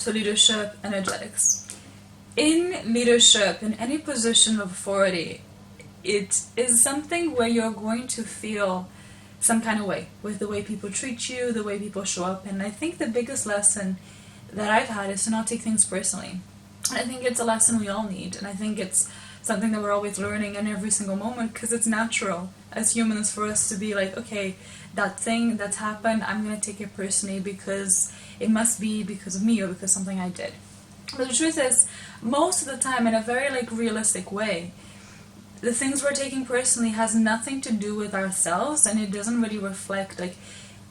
to leadership energetics. In leadership, in any position of authority, it is something where you're going to feel some kind of way with the way people treat you, the way people show up. And I think the biggest lesson that I've had is to not take things personally. And I think it's a lesson we all need, and I think it's something that we're always learning in every single moment, because it's natural as humans for us to be like, okay, that thing that's happened, I'm going to take it personally because it must be because of me or because something I did. But the truth is, most of the time, in a very realistic way, the things we're taking personally has nothing to do with ourselves, and it doesn't really reflect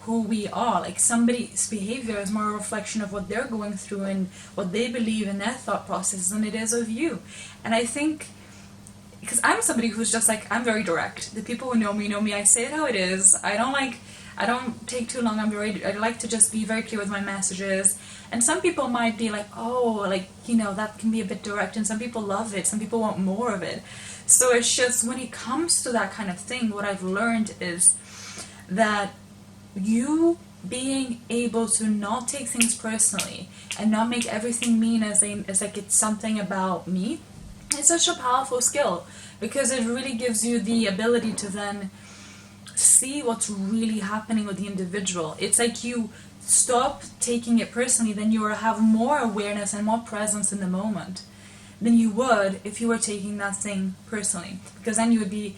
who we are. Somebody's behavior is more a reflection of what they're going through and what they believe in their thought process than it is of you. And I think, because I'm somebody who's just I'm very direct. The people who know me, I say it how it is. I don't take too long. I like to just be very clear with my messages. And some people might be that can be a bit direct, and some people love it, some people want more of it. So it's just, when it comes to that kind of thing, what I've learned is that you being able to not take things personally and not make everything mean as it's something about me, it's such a powerful skill, because it really gives you the ability to then see what's really happening with the individual. It's like you stop taking it personally, then you will have more awareness and more presence in the moment than you would if you were taking that thing personally, because then you would be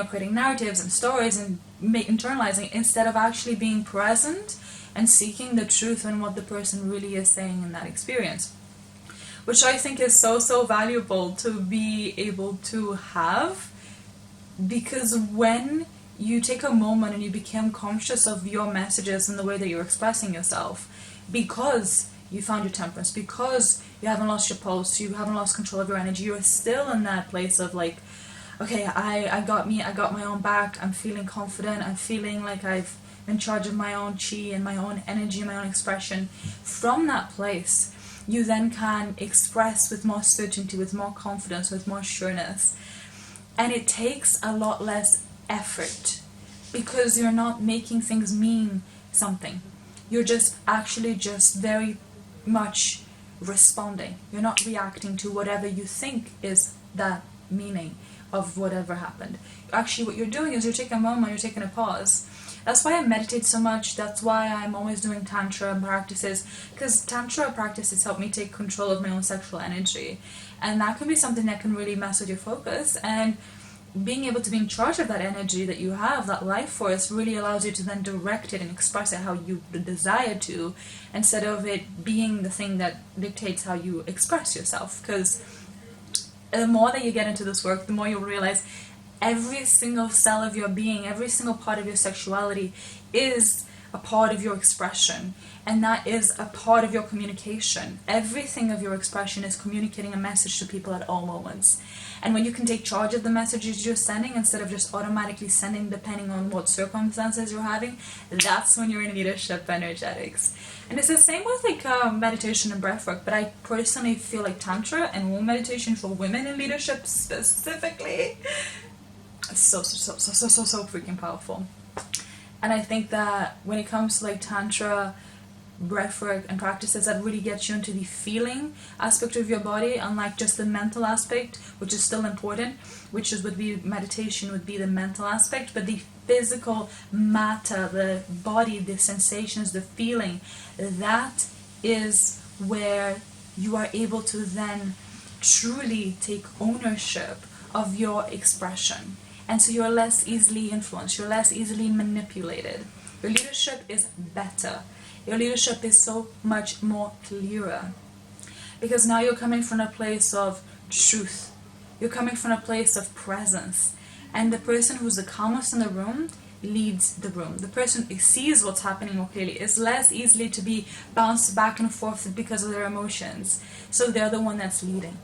creating narratives and stories and internalizing, instead of actually being present and seeking the truth and what the person really is saying in that experience, which I think is so valuable to be able to have. Because when you take a moment and you become conscious of your messages and the way that you're expressing yourself, because you found your temperance, because you haven't lost your pulse, you haven't lost control of your energy, you're still in that place of okay, I got my own back, I'm feeling confident, I'm feeling like I've in charge of my own chi and my own energy and my own expression. From that place, you then can express with more certainty, with more confidence, with more sureness. And it takes a lot less effort, because you're not making things mean something. You're just very much responding. You're not reacting to whatever you think is that meaning of whatever happened. Actually, what you're doing is you're taking a moment, you're taking a pause. That's why I meditate so much. That's why I'm always doing tantra practices, because tantra practices help me take control of my own sexual energy, and that can be something that can really mess with your focus. And being able to be in charge of that energy that you have, that life force, really allows you to then direct it and express it how you desire to, instead of it being the thing that dictates how you express yourself. Because the more that you get into this work, the more you'll realize every single cell of your being, every single part of your sexuality is a part of your expression, and that is a part of your communication. Everything of your expression is communicating a message to people at all moments. And when you can take charge of the messages you're sending, instead of just automatically sending depending on what circumstances you're having, that's when you're in leadership energetics. And it's the same with meditation and breathwork, but I personally feel like tantra and womb meditation for women in leadership specifically, so freaking powerful. And I think that when it comes to tantra, breathwork and practices that really get you into the feeling aspect of your body, unlike just the mental aspect, which is still important, would be meditation, would be the mental aspect, but the physical matter, the body, the sensations, the feeling, that is where you are able to then truly take ownership of your expression. And so you're less easily influenced, you're less easily manipulated. Your leadership is better. Your leadership is so much more clearer, because now you're coming from a place of truth. You're coming from a place of presence. And the person who's the calmest in the room leads the room. The person who sees what's happening more clearly is less easily to be bounced back and forth because of their emotions. So they're the one that's leading.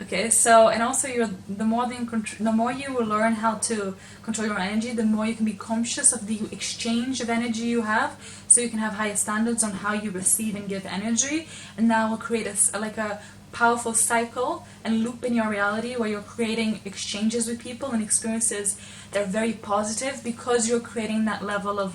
Okay, so, and also the more you will learn how to control your energy, the more you can be conscious of the exchange of energy you have, so you can have higher standards on how you receive and give energy, and that will create a powerful cycle and loop in your reality where you're creating exchanges with people and experiences that are very positive, because you're creating that level of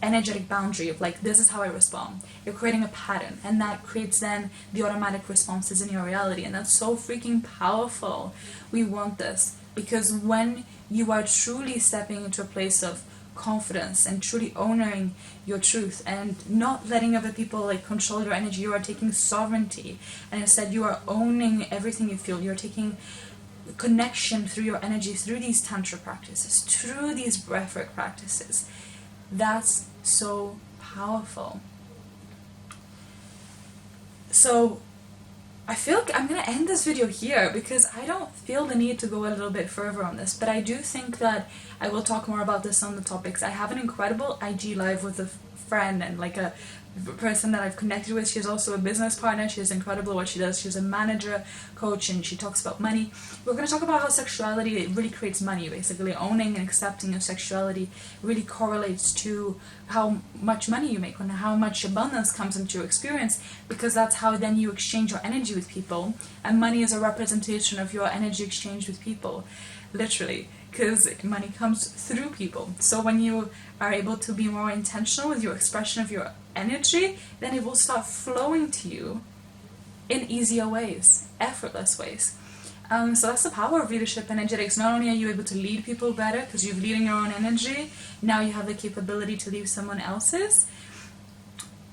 energetic boundary of like, this is how I respond. You're creating a pattern, and that creates then the automatic responses in your reality, and that's so freaking powerful. We want this because when you are truly stepping into a place of confidence and truly owning your truth and not letting other people like control your energy, you are taking sovereignty, and instead you are owning everything you feel. You're taking connection through your energy, through these tantra practices, through these breathwork practices. That's so powerful. So I feel like I'm going to end this video here because I don't feel the need to go a little bit further on this, but I do think that I will talk more about this on the topics. I have an incredible IG live with a friend and like a person that I've connected with. She's also a business partner. She's incredible what she does. She's a manager, coach, and she talks about money. We're going to talk about how sexuality really creates money, basically. Owning and accepting your sexuality really correlates to how much money you make and how much abundance comes into your experience, because that's how then you exchange your energy with people, and money is a representation of your energy exchange with people, literally, because money comes through people. So when you are able to be more intentional with your expression of your energy, then it will start flowing to you in easier ways, effortless ways. So that's the power of leadership energetics. Not only are you able to lead people better because you're leading your own energy, now you have the capability to lead someone else's.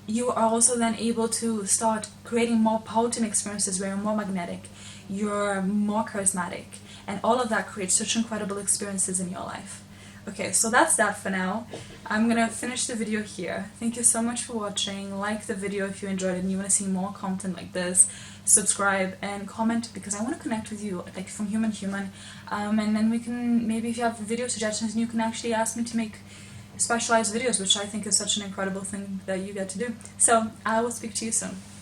You are also then able to start creating more potent experiences where you're more magnetic, you're more charismatic, and all of that creates such incredible experiences in your life. Okay, so that's that for now. I'm gonna finish the video here. Thank you so much for watching. Like the video if you enjoyed it and you want to see more content like this. Subscribe and comment because I want to connect with you, like from human to human. And then we can, maybe if you have video suggestions, you can actually ask me to make specialized videos, which I think is such an incredible thing that you get to do. So I will speak to you soon.